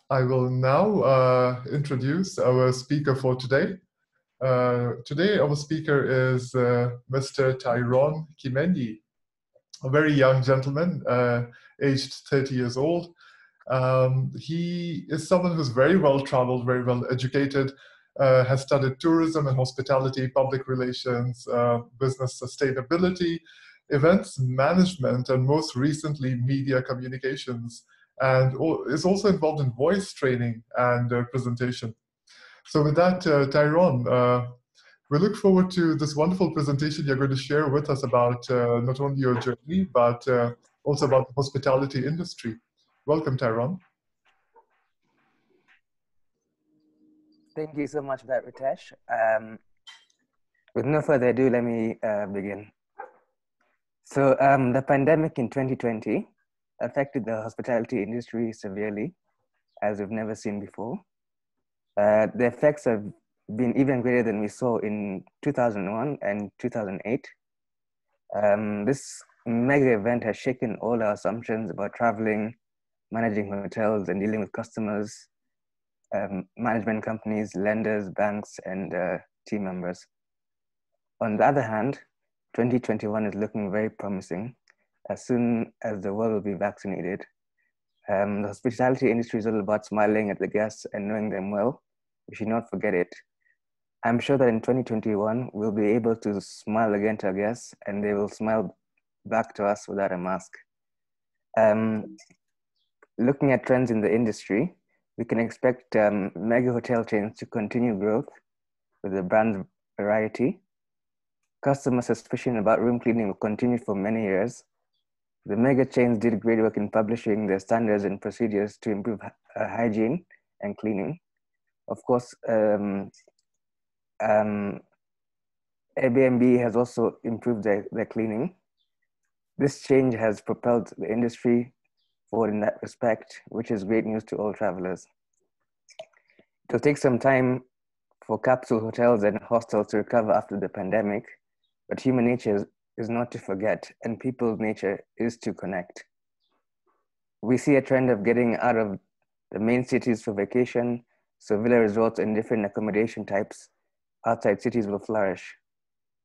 I will now introduce our speaker for today. Today, our speaker is Mr. Tyrone Kimenyi, a very young gentleman, aged 30 years old. He is someone who's very well traveled, very well educated, has studied tourism and hospitality, public relations, business sustainability, events management, and most recently, media communications, and is also involved in voice training and presentation. So with that, Tyrone, we look forward to this wonderful presentation you're going to share with us about not only your journey, but also about the hospitality industry. Welcome, Tyrone. Thank you so much for that, Ritesh. With no further ado, let me begin. So the pandemic in 2020 affected the hospitality industry severely, as we've never seen before. The effects have been even greater than we saw in 2001 and 2008. This mega event has shaken all our assumptions about traveling, managing hotels, and dealing with customers, management companies, lenders, banks, and team members. On the other hand, 2021 is looking very promising. As soon as the world will be vaccinated, the hospitality industry is all about smiling at the guests and knowing them well. We should not forget it. I'm sure that in 2021, we'll be able to smile again to our guests and they will smile back to us without a mask. Looking at trends in the industry, we can expect mega hotel chains to continue growth with the brand variety. Customer suspicion about room cleaning will continue for many years. The mega chains did great work in publishing their standards and procedures to improve hygiene and cleaning. Of course, Airbnb has also improved their cleaning. This change has propelled the industry forward in that respect, which is great news to all travelers. It will take some time for capsule hotels and hostels to recover after the pandemic, but human nature is not to forget, and people's nature is to connect. We see a trend of getting out of the main cities for vacation, so villa resorts and different accommodation types outside cities will flourish.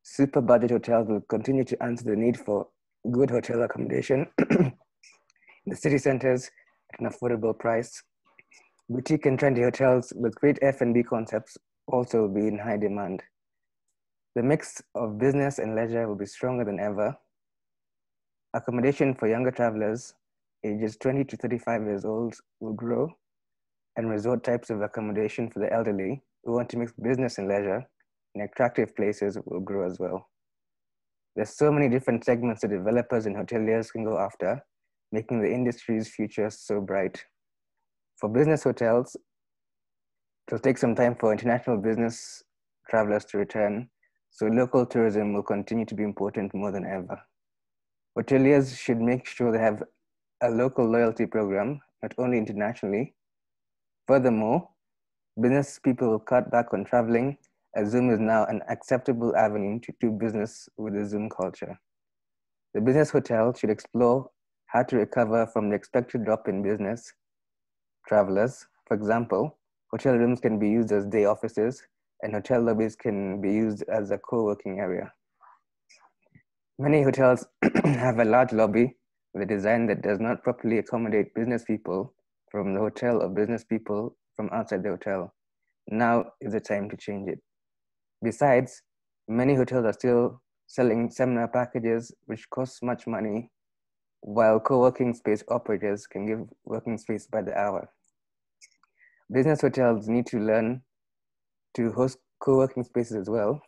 Super budget hotels will continue to answer the need for good hotel accommodation in the city centers at an affordable price. Boutique and trendy hotels with great F&B concepts also will be in high demand. The mix of business and leisure will be stronger than ever. Accommodation for younger travelers, ages 20 to 35 years old, will grow, and resort types of accommodation for the elderly who want to mix business and leisure in attractive places will grow as well. There's so many different segments that developers and hoteliers can go after, making the industry's future so bright. For business hotels, it'll take some time for international business travelers to return, so local tourism will continue to be important more than ever. Hoteliers should make sure they have a local loyalty program, not only internationally. Furthermore, business people will cut back on traveling, as Zoom is now an acceptable avenue to do business with the Zoom culture. The business hotel should explore how to recover from the expected drop in business travelers. For example, hotel rooms can be used as day offices, and hotel lobbies can be used as a co-working area. Many hotels have a large lobby with a design that does not properly accommodate business people from the hotel or business people from outside the hotel. Now is the time to change it. Besides, many hotels are still selling seminar packages which cost much money, while co-working space operators can give working space by the hour. Business hotels need to learn to host co-working spaces as well.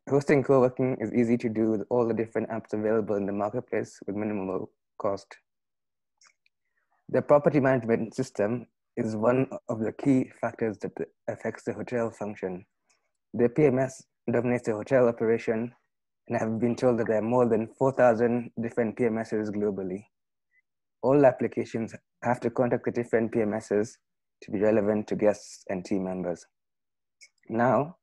Hosting co-working is easy to do with all the different apps available in the marketplace with minimal cost. The property management system is one of the key factors that affects the hotel function. The PMS dominates the hotel operation, and I have been told that there are more than 4,000 different PMSs globally. All applications have to contact the different PMSs to be relevant to guests and team members. Now,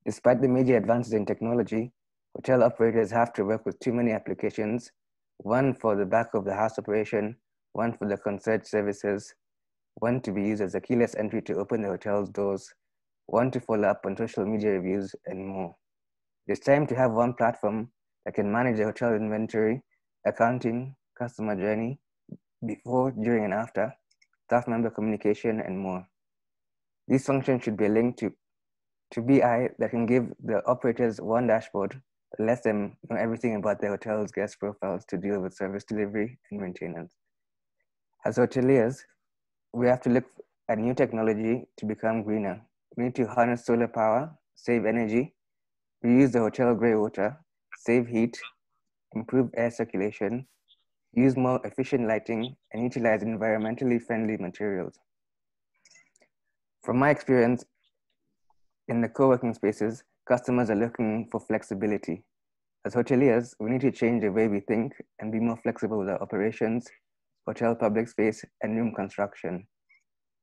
despite the major advances in technology, hotel operators have to work with too many applications, one for the back of the house operation, one for the concierge services, one to be used as a keyless entry to open the hotel's doors, one to follow up on social media reviews, and more. It's time to have one platform that can manage the hotel inventory, accounting, customer journey, before, during, and after, staff member communication, and more. These functions should be linked to BI that can give the operators one dashboard that lets them know everything about their hotel's guest profiles to deal with service delivery and maintenance. As hoteliers, we have to look at new technology to become greener. We need to harness solar power, save energy, reuse the hotel grey water, save heat, improve air circulation, use more efficient lighting, and utilize environmentally friendly materials. From my experience in the co-working spaces, customers are looking for flexibility. As hoteliers, we need to change the way we think and be more flexible with our operations, hotel public space, and room construction.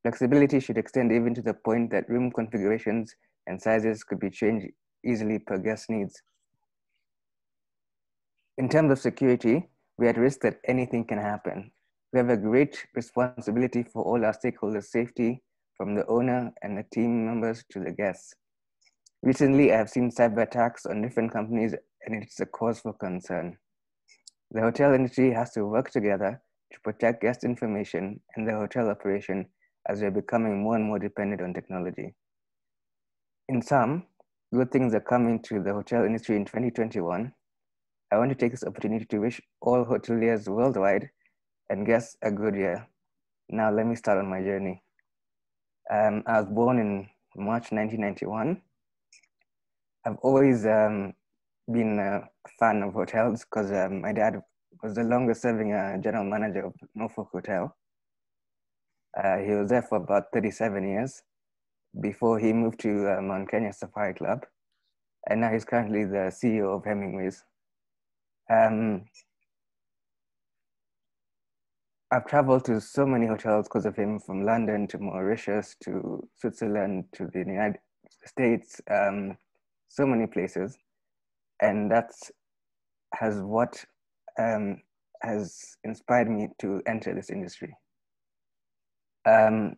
Flexibility should extend even to the point that room configurations and sizes could be changed easily per guest needs. In terms of security, we are at risk that anything can happen. We have a great responsibility for all our stakeholders' safety, from the owner and the team members to the guests. Recently, I have seen cyber attacks on different companies, and it's a cause for concern. The hotel industry has to work together to protect guest information and the hotel operation, as we're becoming more and more dependent on technology. In sum, good things are coming to the hotel industry in 2021. I want to take this opportunity to wish all hoteliers worldwide and guests a good year. Now let me start on my journey. I was born in March 1991. I've always been a fan of hotels because my dad was the longest serving general manager of Norfolk Hotel. He was there for about 37 years before he moved to Mount Kenya Safari Club. And now he's currently the CEO of Hemingway's. I've traveled to so many hotels because of him, from London to Mauritius to Switzerland to the United States, so many places. And that's what has inspired me to enter this industry. In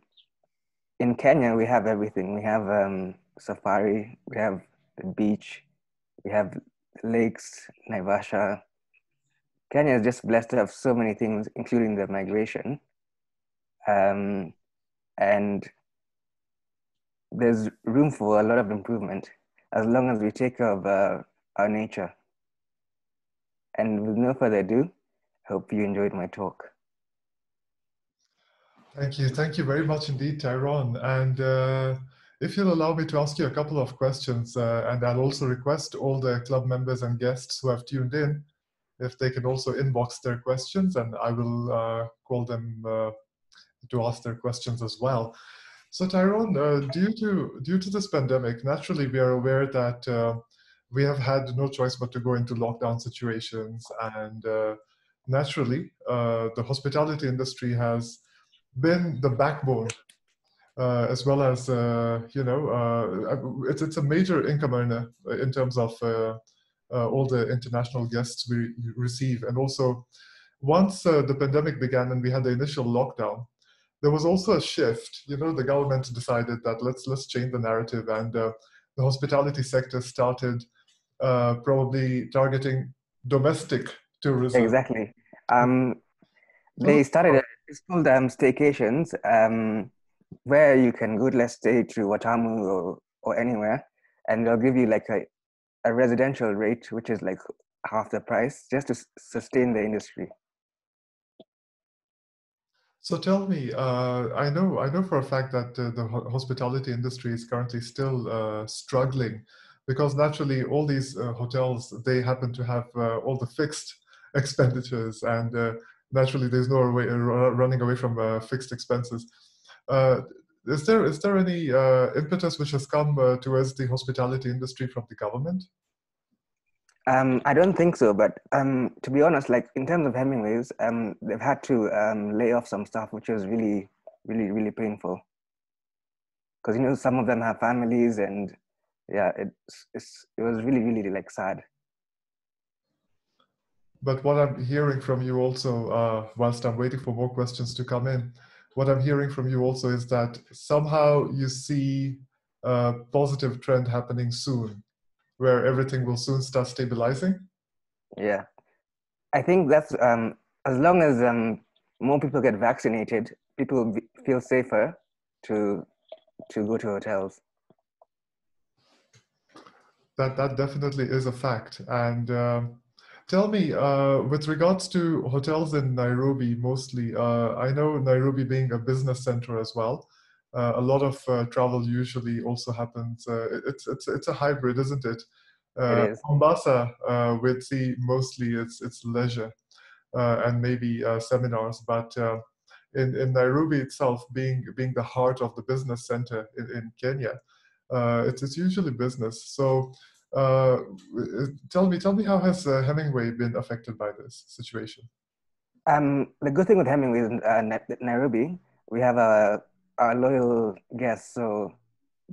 Kenya, we have everything. We have safari, we have the beach, we have lakes, Naivasha. Kenya is just blessed to have so many things, including the migration. And there's room for a lot of improvement as long as we take care of our nature. And with no further ado, hope you enjoyed my talk. Thank you very much indeed, Tyrone. And if you'll allow me to ask you a couple of questions, and I'll also request all the club members and guests who have tuned in, if they can also inbox their questions, and I will call them to ask their questions as well. So Tyrone, due to this pandemic, naturally we are aware that we have had no choice but to go into lockdown situations, and naturally the hospitality industry has been the backbone, as well as it's a major income earner in terms of all the international guests we receive. And also, once the pandemic began and we had the initial lockdown, there was also a shift. The government decided that let's change the narrative, and the hospitality sector started probably targeting domestic tourism. Exactly. They started, it's called staycations, where you can go, let's stay to Watamu or anywhere, and they'll give you like a residential rate, which is like half the price, just to sustain the industry. So tell me, I know for a fact that the hospitality industry is currently still struggling, because naturally all these hotels, they happen to have all the fixed expenditures, and naturally there's no way running away from fixed expenses. Is there any impetus which has come towards the hospitality industry from the government? I don't think so, but to be honest, like in terms of Hemingway's, they've had to lay off some staff, which is really, really, really painful. Because some of them have families, and yeah, it was really, really like sad. But what I'm hearing from you also, whilst I'm waiting for more questions to come in, what I'm hearing from you also is that somehow you see a positive trend happening soon, where everything will soon start stabilizing. Yeah, I think that's as long as more people get vaccinated, people will feel safer to go to hotels. That definitely is a fact. And tell me, with regards to hotels in Nairobi, mostly, I know Nairobi being a business center as well. A lot of travel usually also happens. It's a hybrid, isn't it? It is. Mombasa, we'd see mostly it's leisure and maybe seminars, but in Nairobi itself, being the heart of the business center in Kenya, it's usually business. So tell me how has Hemingway been affected by this situation? The good thing with Hemingway is Nairobi, we have our loyal guests. So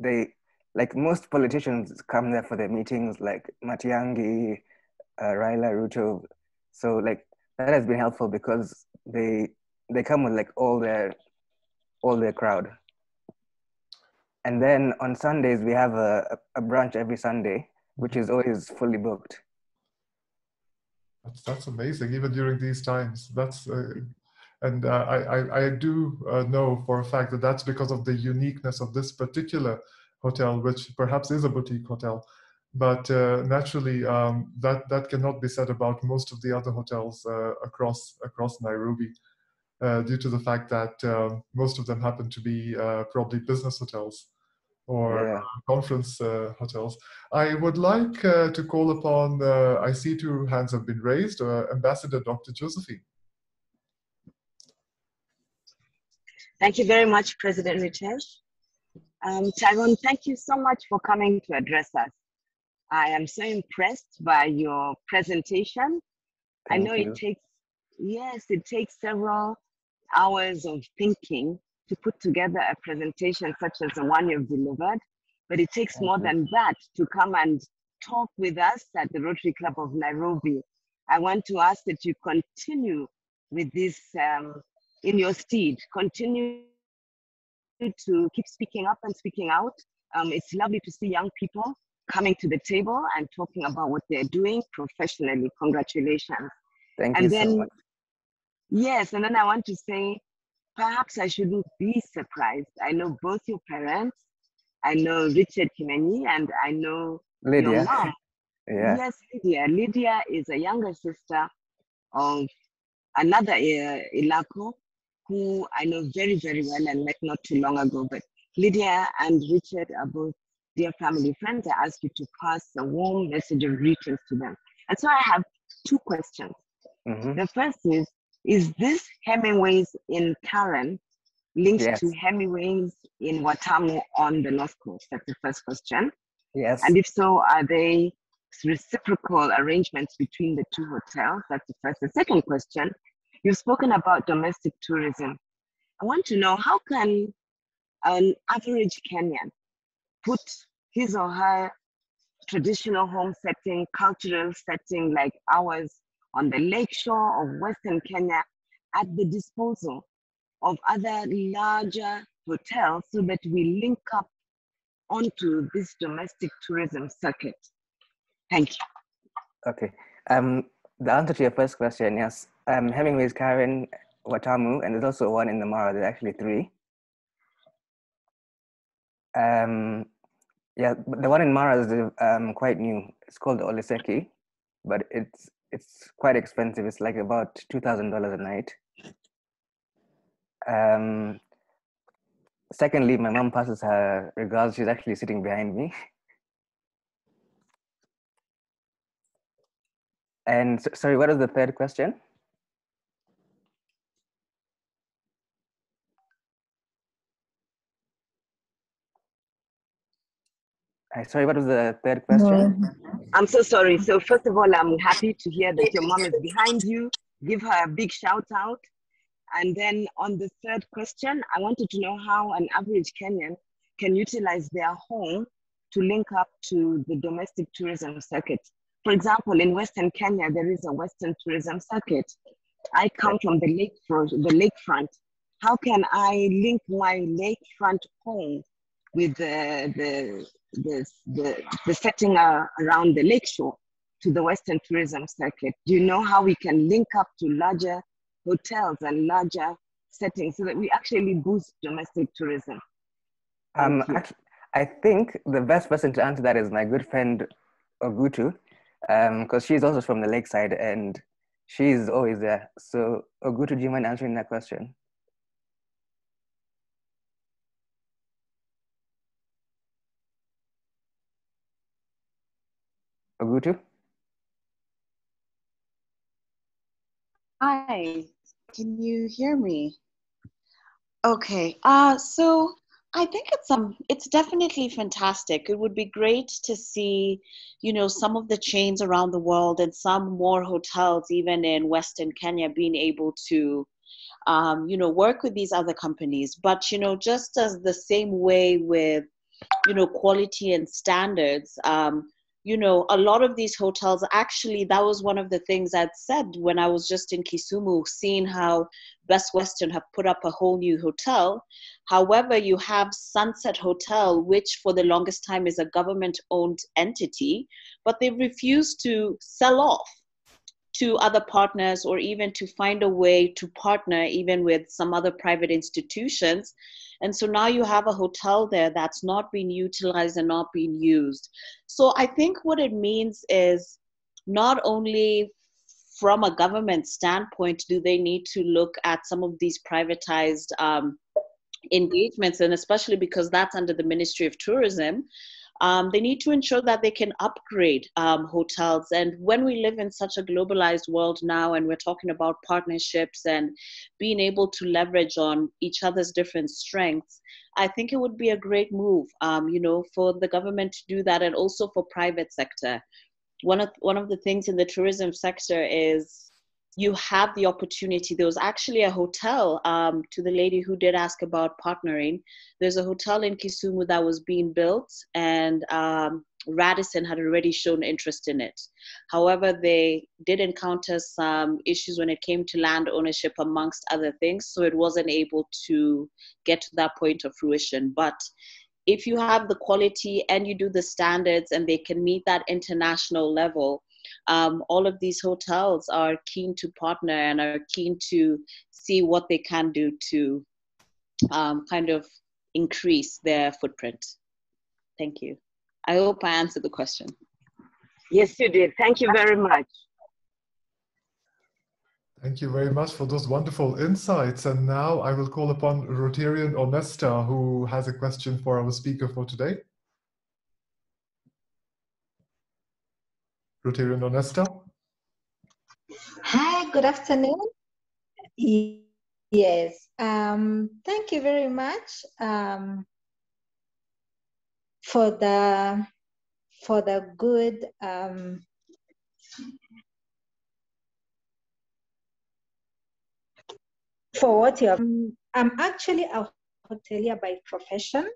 they, like most politicians, come there for their meetings, like Matiang'i, Raila, Ruto. So like that has been helpful because they come with like all their crowd. And then on Sundays we have a brunch every Sunday, which is always fully booked. That's amazing, even during these times. And I do know for a fact that that's because of the uniqueness of this particular hotel, which perhaps is a boutique hotel. But naturally, that cannot be said about most of the other hotels across Nairobi, due to the fact that most of them happen to be probably business hotels or Yeah. conference hotels. I would like to call upon, I see two hands have been raised, Ambassador Dr. Josephine. Thank you very much, President Ritesh. Tyrone, thank you so much for coming to address us. I am so impressed by your presentation. I know it takes several hours of thinking to put together a presentation such as the one you've delivered, but it takes more than that to come and talk with us at the Rotary Club of Nairobi. I want to ask that you continue with this in your stead, continue to keep speaking up and speaking out. It's lovely to see young people coming to the table and talking about what they're doing professionally. Congratulations. Thank you so much. Yes, and then I want to say, perhaps I shouldn't be surprised. I know both your parents. I know Richard Kimenyi, and I know Lydia. Your mom. Yeah. Yes, Lydia. Lydia is a younger sister of another Ilako, who I know very, very well and met not too long ago. But Lydia and Richard are both dear family friends. I ask you to pass a warm message of greetings to them. And so I have two questions. The first is this Hemingway's in Karen linked to Hemingway's in Watamu on the North Coast? That's the first question. Yes. And if so, are they reciprocal arrangements between the two hotels? That's the first. The second question, you've spoken about domestic tourism. I want to know, how can an average Kenyan put his or her traditional home setting, cultural setting like ours on the lakeshore of Western Kenya at the disposal of other larger hotels so that we link up onto this domestic tourism circuit? Thank you. Okay. The answer to your first question, yes. Hemingway's Karen, Watamu, and there's also one in the Mara. There's actually three. Yeah, but the one in Mara is quite new. It's called Oliseki, but it's quite expensive. It's like about $2,000 a night. Secondly, my mom passes her regards. She's actually sitting behind me. And sorry, what is the third question? Sorry, what was the third question? No. I'm so sorry. So first of all, I'm happy to hear that your mom is behind you. Give her a big shout out. And then on the third question, I wanted to know how an average Kenyan can utilize their home to link up to the domestic tourism circuit. For example, in Western Kenya, there is a Western tourism circuit. I come from the lakefront. how can I link my lakefront home with the setting around the lakeshore to the Western tourism circuit? Do you know how we can link up to larger hotels and larger settings so that we actually boost domestic tourism? Actually, I think the best person to answer that is my good friend Ogutu, because she's also from the lakeside and she's always there. So Ogutu, do you mind answering that question? Ogutu? Hi, can you hear me? Okay, so I think it's definitely fantastic. It would be great to see, some of the chains around the world and some more hotels, even in Western Kenya, being able to, work with these other companies. But, just as the same way with, quality and standards, a lot of these hotels, actually, that was one of the things I'd said when I was just in Kisumu, seeing how Best Western have put up a whole new hotel. However, you have Sunset Hotel, which for the longest time is a government-owned entity, but they've refused to sell off to other partners or even to find a way to partner even with some other private institutions. And so now you have a hotel there that's not being utilized and not being used. So I think what it means is not only from a government standpoint do they need to look at some of these privatized engagements, and especially because that's under the Ministry of Tourism, they need to ensure that they can upgrade hotels. And when we live in such a globalized world now, and we're talking about partnerships and being able to leverage on each other's different strengths, I think it would be a great move, for the government to do that, and also for private sector. One of the things in the tourism sector is you have the opportunity. There was actually a hotel, to the lady who did ask about partnering, there's a hotel in Kisumu that was being built, and Radisson had already shown interest in it. However, they did encounter some issues when it came to land ownership, amongst other things, so it wasn't able to get to that point of fruition. But if you have the quality and you do the standards and they can meet that international level, all of these hotels are keen to partner and are keen to see what they can do to kind of increase their footprint. Thank you. I hope I answered the question. Yes, you did. Thank you very much. Thank you very much for those wonderful insights. And now I will call upon Rotarian Onesta, who has a question for our speaker for today. Rotarian Onesta. Hi, good afternoon. Yes, thank you very much for the good for what you have. I'm actually a hotelier by profession.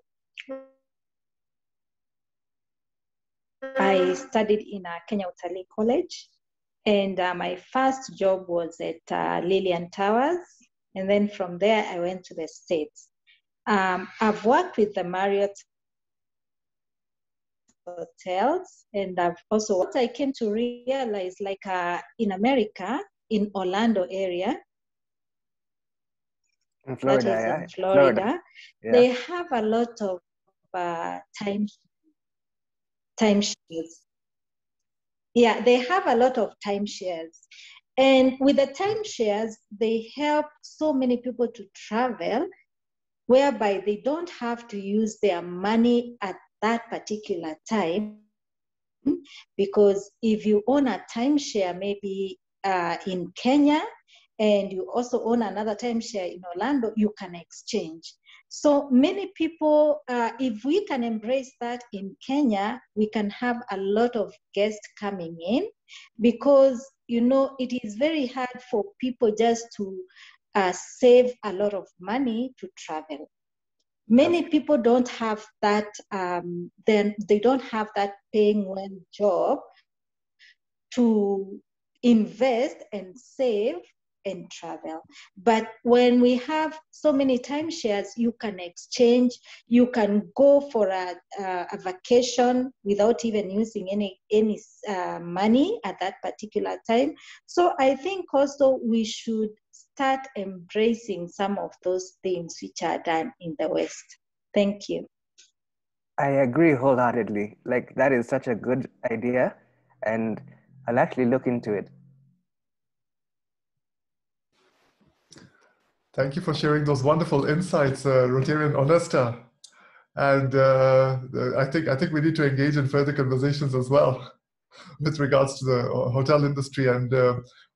I studied in Kenya Utalii College, and my first job was at Lillian Towers, and then from there I went to the States. I've worked with the Marriott hotels, and I've also, what I came to realize, like in America, in Orlando area, In Florida, that is yeah. in Florida, Yeah. they have a lot of timeshares. Yeah, they have a lot of timeshares. And with the timeshares, they help so many people to travel, whereby they don't have to use their money at that particular time. Because if you own a timeshare, maybe in Kenya, and you also own another timeshare in Orlando, you can exchange. So many people, if we can embrace that in Kenya, we can have a lot of guests coming in, because, it is very hard for people just to save a lot of money to travel. Many people don't have that, then they don't have that paying well job to invest and save and travel. But when we have so many timeshares, you can exchange, you can go for a vacation without even using any money at that particular time. So I think also we should start embracing some of those things which are done in the West. Thank you. I agree wholeheartedly. Like, that is such a good idea, and I'll actually look into it. Thank you for sharing those wonderful insights, Rotarian Onesta. And I think we need to engage in further conversations as well with regards to the hotel industry and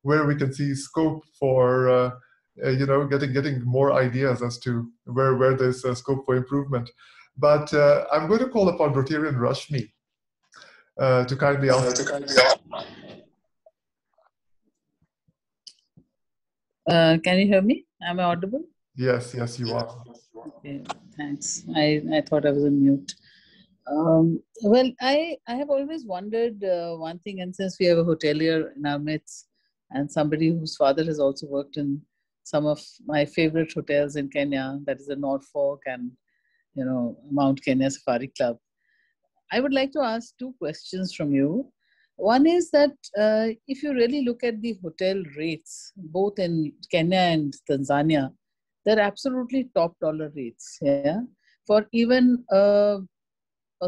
where we can see scope for getting more ideas as to where there's scope for improvement. But I'm going to call upon Rotarian Rashmi to kindly ask. Can you hear me? Am I audible? Yes, you are. Okay, thanks. I thought I was on mute. Well, I have always wondered one thing, and since we have a hotelier in our midst and somebody whose father has also worked in some of my favorite hotels in Kenya, that is the Norfolk and Mount Kenya Safari Club, I would like to ask two questions from you. One is that if you really look at the hotel rates, both in Kenya and Tanzania, they're absolutely top dollar rates. Yeah, for even a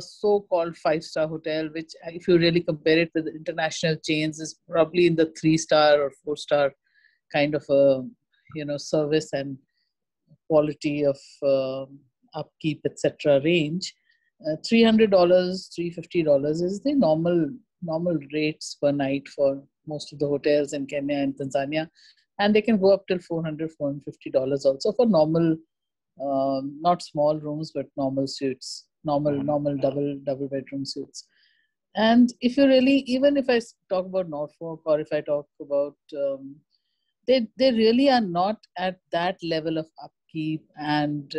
so-called 5-star hotel, which if you really compare it with international chains, is probably in the 3-star or 4-star kind of a service and quality of upkeep, etc. range. $300, $350 is the normal rates per night for most of the hotels in Kenya and Tanzania, and they can go up till $400, $450 also for normal, not small rooms, but normal suites, normal double bedroom suites. And if you really, even if I talk about Norfolk or if I talk about, they really are not at that level of upkeep and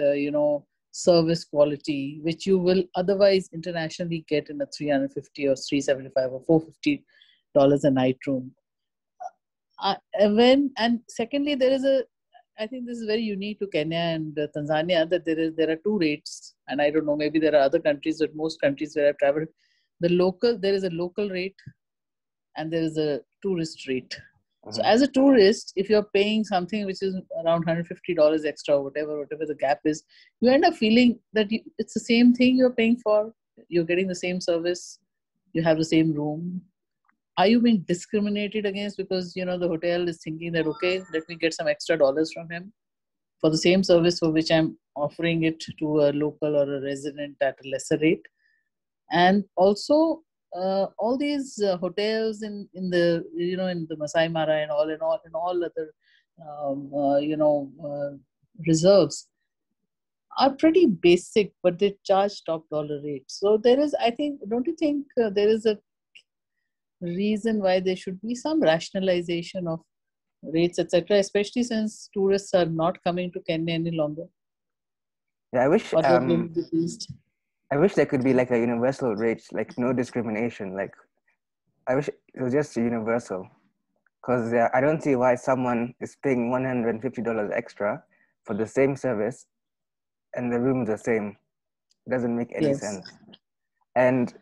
service quality, which you will otherwise internationally get in a $350 or $375 or $450 a night room. And secondly, I think this is very unique to Kenya and Tanzania, that there are two rates, and I don't know, maybe there are other countries, but most countries where I've traveled, there is a local rate and there is a tourist rate. So as a tourist, if you're paying something which is around $150 extra, whatever the gap is, you end up feeling that it's the same thing you're paying for. You're getting the same service. You have the same room. Are you being discriminated against because, the hotel is thinking that, okay, let me get some extra dollars from him for the same service for which I'm offering it to a local or a resident at a lesser rate? And also, all these hotels in the in the Masai Mara and all other reserves are pretty basic, but they charge top dollar rates. So there is, I think, don't you think there is a reason why there should be some rationalization of rates, etc., especially since tourists are not coming to Kenya any longer? Yeah, I wish there could be like a universal rate, like no discrimination. Like, I wish it was just universal, because I don't see why someone is paying $150 extra for the same service and the room is the same. It doesn't make any sense. And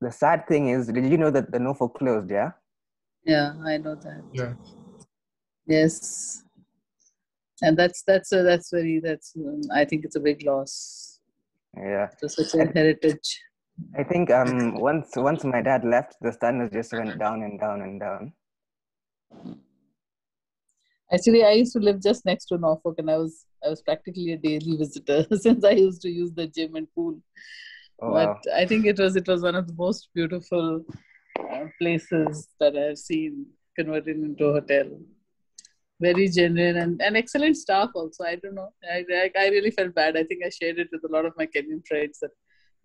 the sad thing is, did you know that the Norfolk closed? Yeah. Yeah, I know that. Yeah. Yes, and I think it's a big loss. Yeah. It's such a heritage. I think once my dad left, the standards just went down and down and down. Actually, I used to live just next to Norfolk, and I was practically a daily visitor since I used to use the gym and pool. Oh, but wow. I think it was one of the most beautiful places that I've seen converted into a hotel. Very genuine and excellent staff also. I don't know. I really felt bad. I think I shared it with a lot of my Kenyan friends that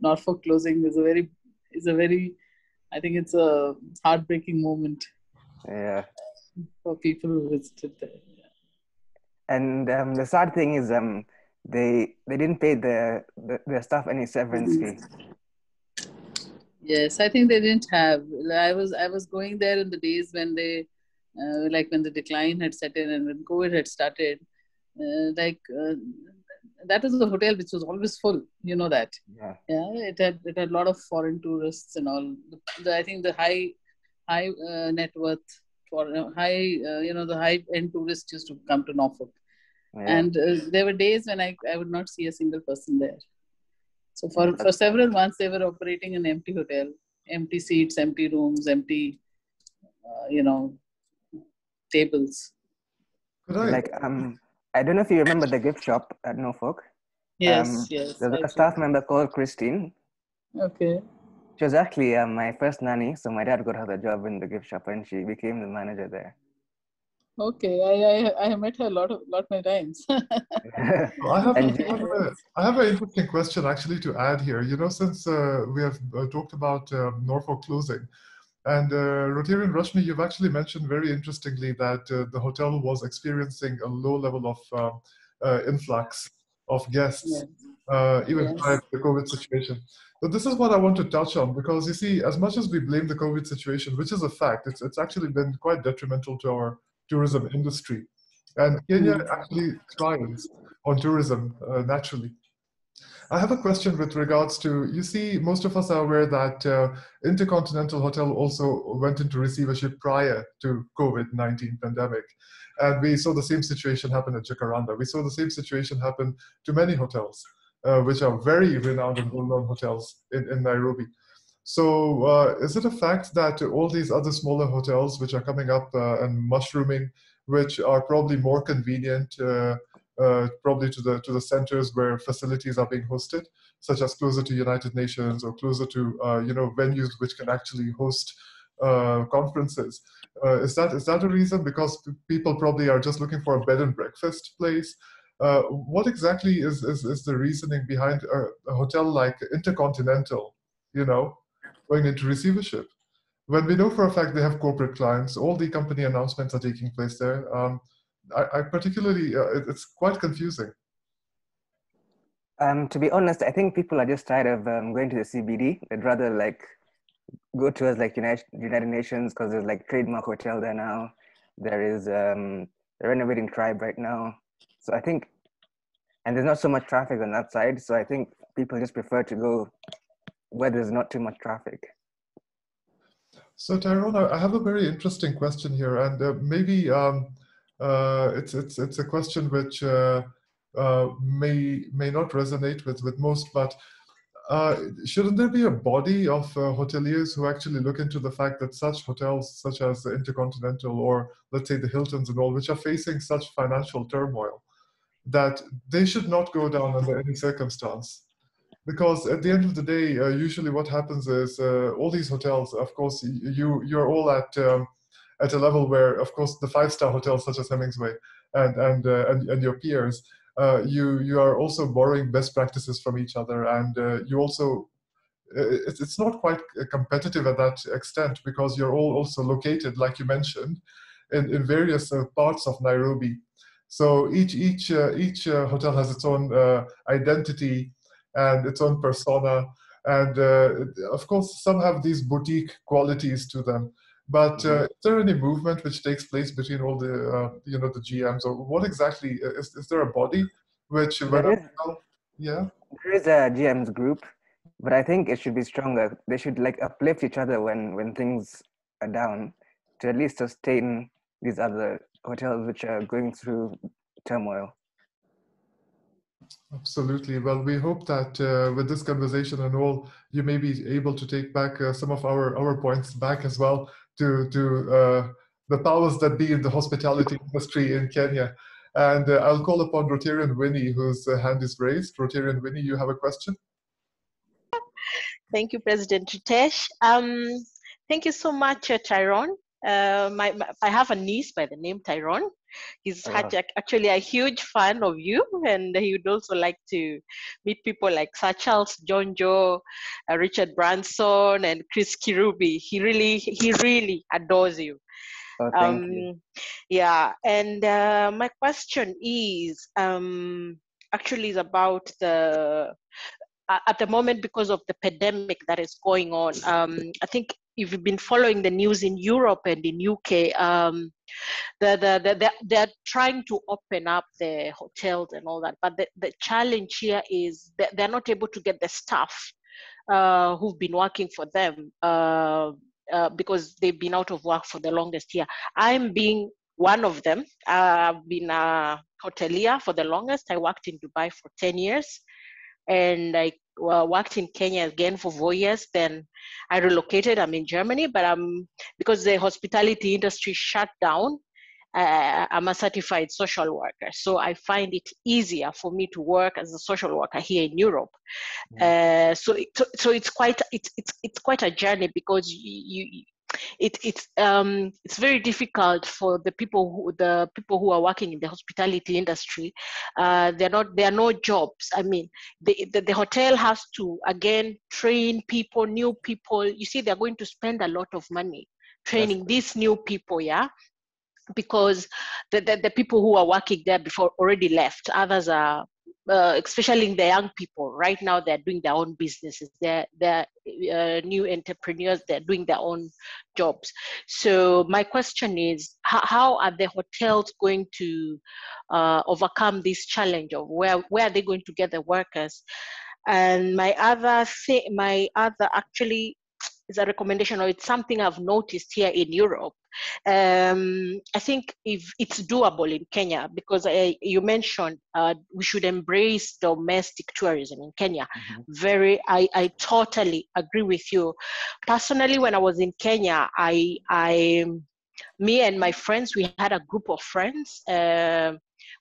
Norfolk closing is a very, I think it's a heartbreaking moment. Yeah. For people who visited there. And the sad thing is they didn't pay their staff any severance fee. Yes, I think they didn't have. I was going there in the days when they like when the decline had set in and when COVID had started, that was the hotel which was always full. You know that. Yeah. Yeah, it had a lot of foreign tourists and all. I think the high net worth for the high end tourists used to come to Norfolk, Yeah. and there were days when I would not see a single person there. So Yeah, for several months they were operating an empty hotel, empty seats, empty rooms, empty tables. Could I? Like I don't know if you remember the gift shop at Norfolk. Yes, yes. There's I a do. staff member called Christine. Okay. She was actually my first nanny, so my dad got her the job in the gift shop, and she became the manager there. Okay, I have met her a lot many times. I have And an interesting question actually to add here. You know, since we have talked about Norfolk closing, and Rotarian Rashmi, you've actually mentioned very interestingly that the hotel was experiencing a low level of influx of guests, even prior to the COVID situation. But this is what I want to touch on, because you see, as much as we blame the COVID situation, which is a fact, it's actually been quite detrimental to our tourism industry. And Kenya actually thrives on tourism naturally. I have a question with regards to, you see, most of us are aware that Intercontinental Hotel also went into receivership prior to COVID-19 pandemic. And we saw the same situation happen at Jacaranda. We saw the same situation happen to many hotels, which are very renowned and well-known hotels in Nairobi. So is it a fact that all these other smaller hotels which are coming up and mushrooming, which are probably more convenient, probably to the centers where facilities are being hosted, such as closer to United Nations or closer to venues which can actually host conferences? Is that a reason? Because people probably are just looking for a bed and breakfast place. What exactly is the reasoning behind a hotel like Intercontinental, going into receivership? When we know for a fact they have corporate clients, all the company announcements are taking place there. I particularly, it's quite confusing. to be honest, I think people are just tired of going to the CBD. They'd rather go towards United Nations, because there's Trademark Hotel there now. There is the Renovating Tribe right now. So I think, and there's not so much traffic on that side. So I think people just prefer to go where there's not too much traffic. So Tyrone, I have a very interesting question here, and maybe it's a question which may not resonate with most, but shouldn't there be a body of hoteliers who actually look into the fact that such hotels, such as the Intercontinental or let's say the Hiltons and all, which are facing such financial turmoil, that they should not go down under any circumstance? Because at the end of the day, usually what happens is all these hotels, of course, you're all at a level where, of course, the five-star hotels such as Hemingway and your peers, you are also borrowing best practices from each other, and you also it's not quite competitive at that extent, because you're all also located, like you mentioned, in various parts of Nairobi. So each hotel has its own identity and its own persona, and of course some have these boutique qualities to them. But is there any movement which takes place between all the the GMs, or what exactly is there a body which There is a GM's group, but I think it should be stronger. They should uplift each other when things are down, to at least sustain these other hotels which are going through turmoil. Absolutely. Well, we hope that with this conversation and all, you may be able to take back some of our points back as well to the powers that be in the hospitality industry in Kenya. And I'll call upon Rotarian Winnie, whose hand is raised. Rotarian Winnie, you have a question? Thank you, President Ritesh. Thank you so much, Tyrone. I have a niece by the name Tyrone. He's actually a huge fan of you, and he would also like to meet people like Sir Charles Jonjo, Richard Branson, and Chris Kirubi. He really adores you. Oh, thank you. Yeah, and my question is actually is about the at the moment, because of the pandemic that is going on. I think if you've been following the news in Europe and in UK, they're trying to open up the hotels and all that, but the challenge here is that they're not able to get the staff who've been working for them because they've been out of work for the longest year. I'm being one of them. I've been a hotelier for the longest. I worked in Dubai for 10 years, and I worked in Kenya again for 4 years. Then I relocated. I'm in Germany, but because the hospitality industry shut down, I'm a certified social worker. So I find it easier for me to work as a social worker here in Europe. So it's quite a journey, because it's very difficult for the people who are working in the hospitality industry. There are no jobs. I mean, the hotel has to again train people, new people. You see, they're going to spend a lot of money training these new people, yeah, because the people who are working there before already left. Others are especially the young people right now, they're doing their own businesses. They're new entrepreneurs. They're doing their own jobs. So my question is, how are the hotels going to overcome this challenge of where are they going to get the workers? And my other actually is a recommendation, or it's something I've noticed here in Europe. I think if it's doable in Kenya, because you mentioned we should embrace domestic tourism in Kenya. I totally agree with you. Personally, when I was in Kenya, me and my friends, we had a group of friends.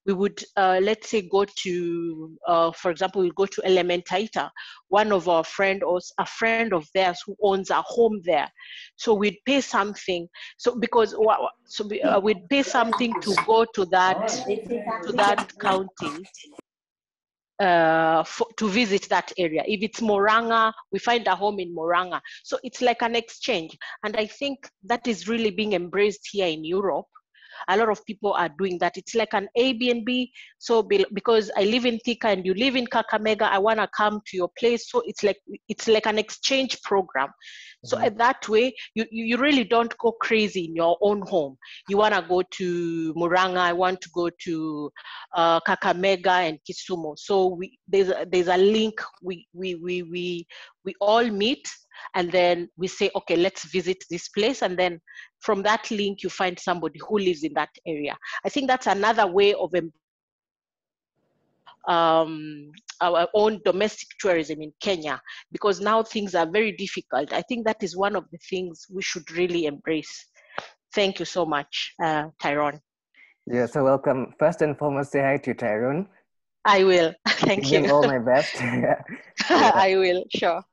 We would, let's say, go to, for example, we go to Elementaita. One of our friend, or a friend of theirs who owns a home there. So we'd pay something. So we'd pay something to go to that county to visit that area. If it's Moranga, we find a home in Moranga. So it's like an exchange. And I think that is really being embraced here in Europe. A lot of people are doing that. It's like an Airbnb. So because I live in Thika and you live in Kakamega, I want to come to your place. So it's like an exchange program. So that way, you really don't go crazy in your own home. You want to go to Muranga, I want to go to Kakamega and Kisumu. So there's a link. We all meet, and then we say, okay, let's visit this place. And then from that link, you find somebody who lives in that area. I think that's another way of our own domestic tourism in Kenya, because now things are very difficult. I think that is one of the things we should really embrace. Thank you so much, Tyrone. You're so welcome. First and foremost, say hi to Tyrone. I will. Thank you. Give him all my best. Yeah. I will, sure.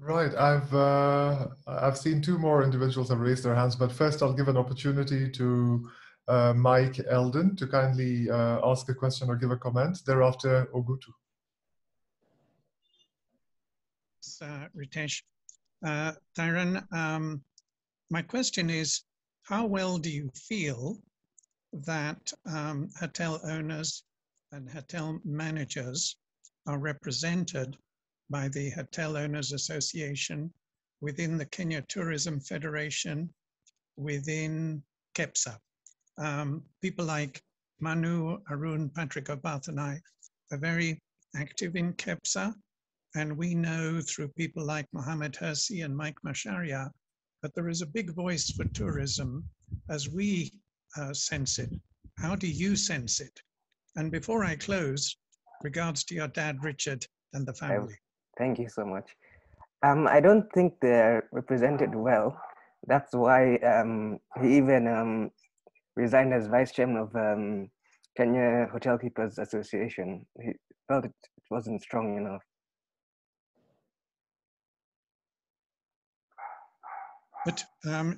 Right, I've seen two more individuals have raised their hands, but first I'll give an opportunity to Mike Eldon to kindly ask a question or give a comment. Thereafter, Ogutu. Ritesh. Tyrone, my question is, how well do you feel that hotel owners and hotel managers are represented by the Hotel Owners Association, within the Kenya Tourism Federation, within KEPSA? People like Manu, Arun, Patrick Obath and I are very active in KEPSA, and we know through people like Mohammed Hersi and Mike Masharia that there is a big voice for tourism as we sense it. How do you sense it? And before I close, regards to your dad, Richard, and the family. Thank you so much. I don't think they're represented well. That's why he even resigned as vice chairman of Kenya Hotel Keepers Association. He felt it wasn't strong enough. But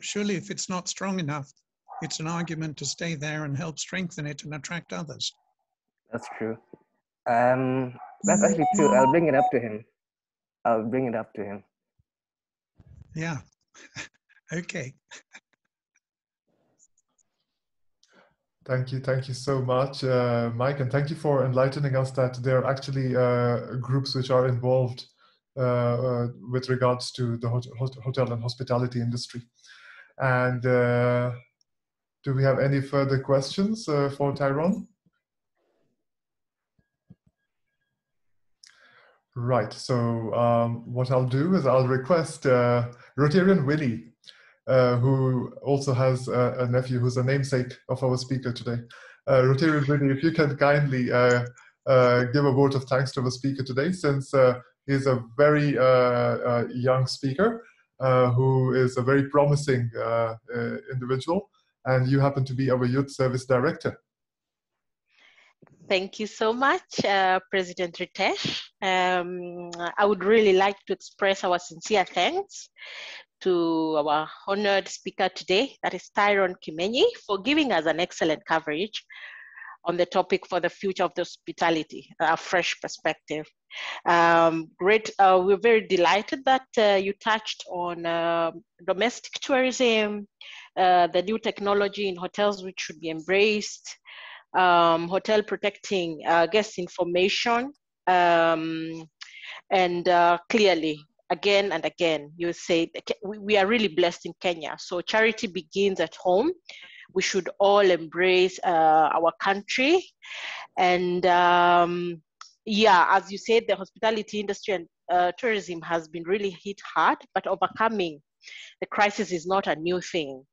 surely if it's not strong enough, it's an argument to stay there and help strengthen it and attract others. That's true. That's actually true. I'll bring it up to him. Yeah. Okay. Thank you so much, Mike, and thank you for enlightening us that there are actually groups which are involved with regards to the hotel and hospitality industry. And do we have any further questions for Tyrone? Right, so what I'll do is I'll request Rotarian Willie, who also has a nephew who's a namesake of our speaker today. Rotarian Willie, if you can kindly give a vote of thanks to our speaker today, since he's a very young speaker who is a very promising individual, and you happen to be our Youth Service Director. Thank you so much, President Ritesh. I would really like to express our sincere thanks to our honored speaker today, that is Tyrone Kimenyi, for giving us an excellent coverage on the topic for the future of the hospitality, a fresh perspective. We're very delighted that you touched on domestic tourism, the new technology in hotels which should be embraced, hotel protecting guest information, and clearly, again and again, you say we are really blessed in Kenya. So charity begins at home. We should all embrace our country. And yeah, as you said, the hospitality industry and tourism has been really hit hard, but overcoming the crisis is not a new thing.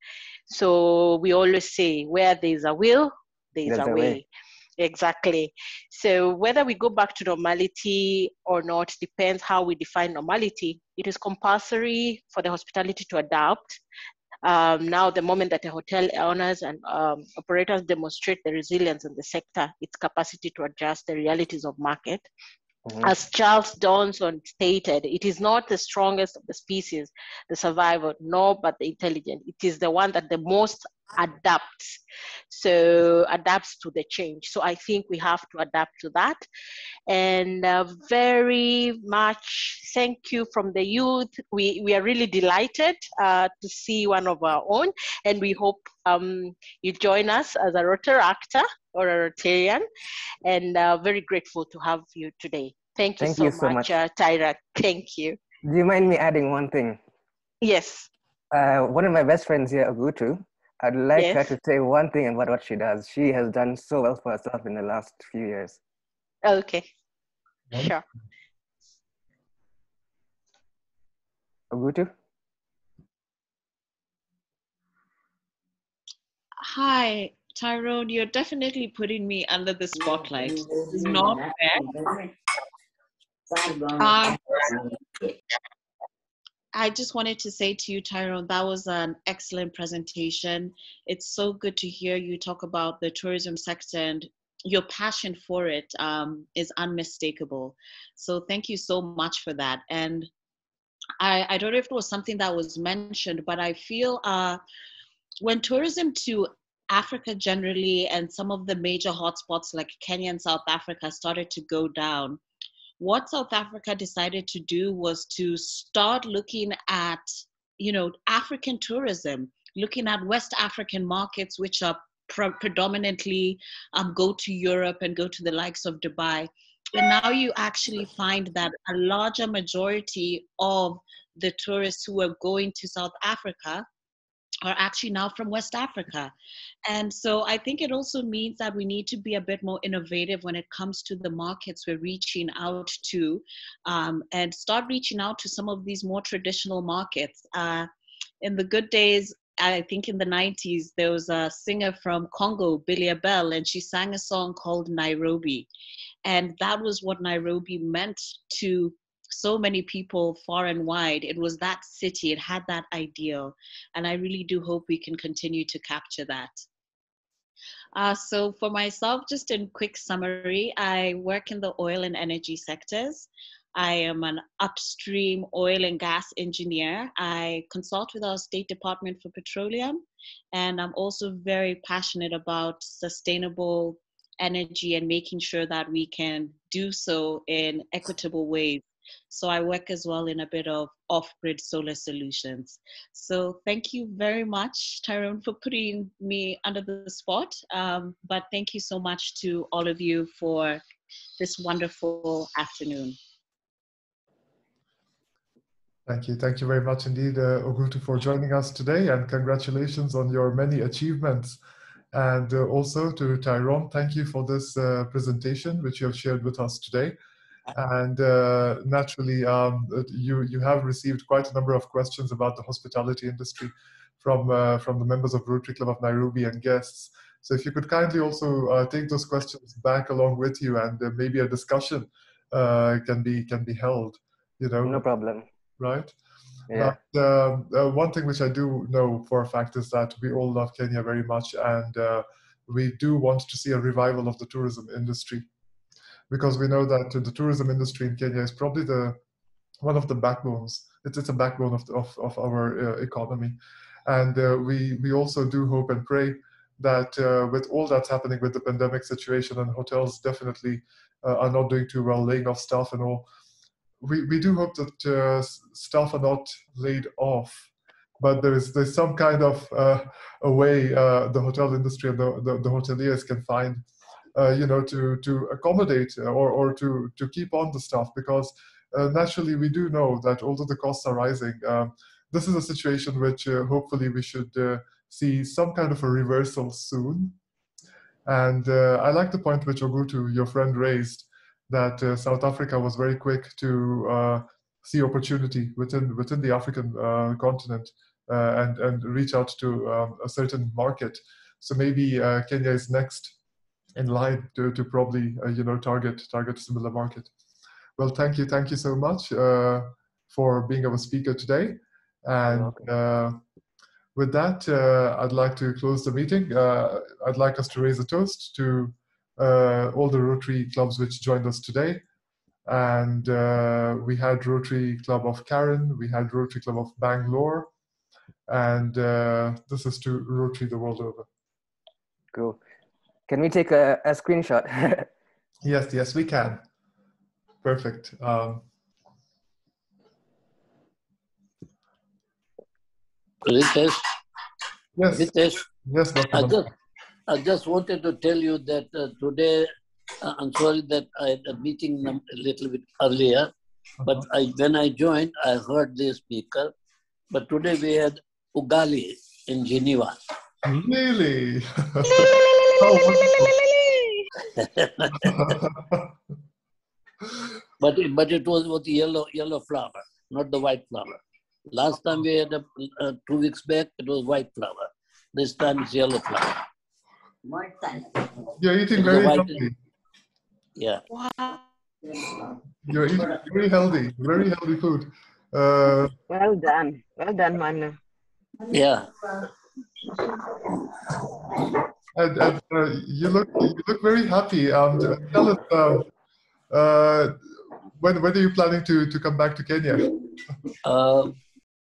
So we always say, where there's a will, there's a way. Exactly. So whether we go back to normality or not depends how we define normality. It is compulsory for the hospitality to adapt. Now, the moment that the hotel owners and operators demonstrate the resilience in the sector, its capacity to adjust the realities of market. As Charles Johnson stated, it is not the strongest of the species, the survivor, nor but the intelligent. It is the one that the most adapts. So adapts to the change. So I think we have to adapt to that. And very much thank you from the youth. We are really delighted to see one of our own, and we hope you join us as a Rotaractor or a Rotarian, and very grateful to have you today. Thank you so much. Tyra. Thank you. Do you mind me adding one thing? Yes. One of my best friends here, Agutu, I'd like her to say one thing about what she does. She has done so well for herself in the last few years. Okay. Sure. Agutu? Hi, Tyrone, you're definitely putting me under the spotlight. This is not fair. I just wanted to say to you, Tyrone, that was an excellent presentation. It's so good to hear you talk about the tourism sector, and your passion for it is unmistakable. So thank you so much for that. And I don't know if it was something that was mentioned, but I feel when tourism to Africa generally and some of the major hotspots like Kenya and South Africa started to go down, what South Africa decided to do was to start looking at, African tourism, looking at West African markets, which are predominantly go to Europe and go to the likes of Dubai. And now you actually find that a larger majority of the tourists who are going to South Africa are actually now from West Africa. And so I think it also means that we need to be a bit more innovative when it comes to the markets we're reaching out to, and start reaching out to some of these more traditional markets. In the good days, I think in the 90s, there was a singer from Congo, Billy Abel, and she sang a song called Nairobi. And that was what Nairobi meant to so many people far and wide. It was that city, it had that ideal. And I really do hope we can continue to capture that. So for myself, just in quick summary, I work in the oil and energy sectors. I am an upstream oil and gas engineer. I consult with our State Department for Petroleum, and I'm also very passionate about sustainable energy and making sure that we can do so in equitable ways. So I work as well in a bit of off-grid solar solutions. So thank you very much, Tyrone, for putting me under the spot. But thank you so much to all of you for this wonderful afternoon. Thank you very much indeed, Ogutu, for joining us today, and congratulations on your many achievements. And also to Tyrone, thank you for this presentation which you have shared with us today. And naturally, you have received quite a number of questions about the hospitality industry from the members of Rotary Club of Nairobi and guests. So if you could kindly also take those questions back along with you, and maybe a discussion can be held. You know, No problem. right? Yeah. But one thing which I do know for a fact is that we all love Kenya very much, and we do want to see a revival of the tourism industry, because we know that the tourism industry in Kenya is probably one of the backbones. It's a backbone of our economy, and we also do hope and pray that with all that's happening with the pandemic situation, and hotels definitely are not doing too well, laying off staff and all. We do hope that staff are not laid off, but there's some kind of a way the hotel industry and the hoteliers can find, to accommodate or to keep on the staff, because naturally we do know that although the costs are rising, this is a situation which hopefully we should see some kind of a reversal soon. And I like the point which Ogutu, your friend, raised, that South Africa was very quick to see opportunity within the African continent and reach out to a certain market. So maybe Kenya is next in line to probably target a similar market. Well, thank you so much for being our speaker today. And with that, I'd like to close the meeting. I'd like us to raise a toast to all the Rotary clubs which joined us today. And we had Rotary Club of Karen, we had Rotary Club of Bangalore, and this is to Rotary the world over. Cool. Can we take a screenshot? Yes, we can. Perfect. Ritesh? Yes. Ritesh? Yes, Dr. I just wanted to tell you that today, I'm sorry that I had a meeting a little bit earlier, but when I joined, I heard the speaker. But today we had Ugali in Geneva. Really? But it was with yellow flower, not the white flower. Last time we had 2 weeks back, it was white flower. This time it's yellow flower. You're eating very healthy. Yeah. Wow. You're eating very healthy food. Well done, Manu. Yeah. And you look very happy. Tell us, when are you planning to come back to Kenya?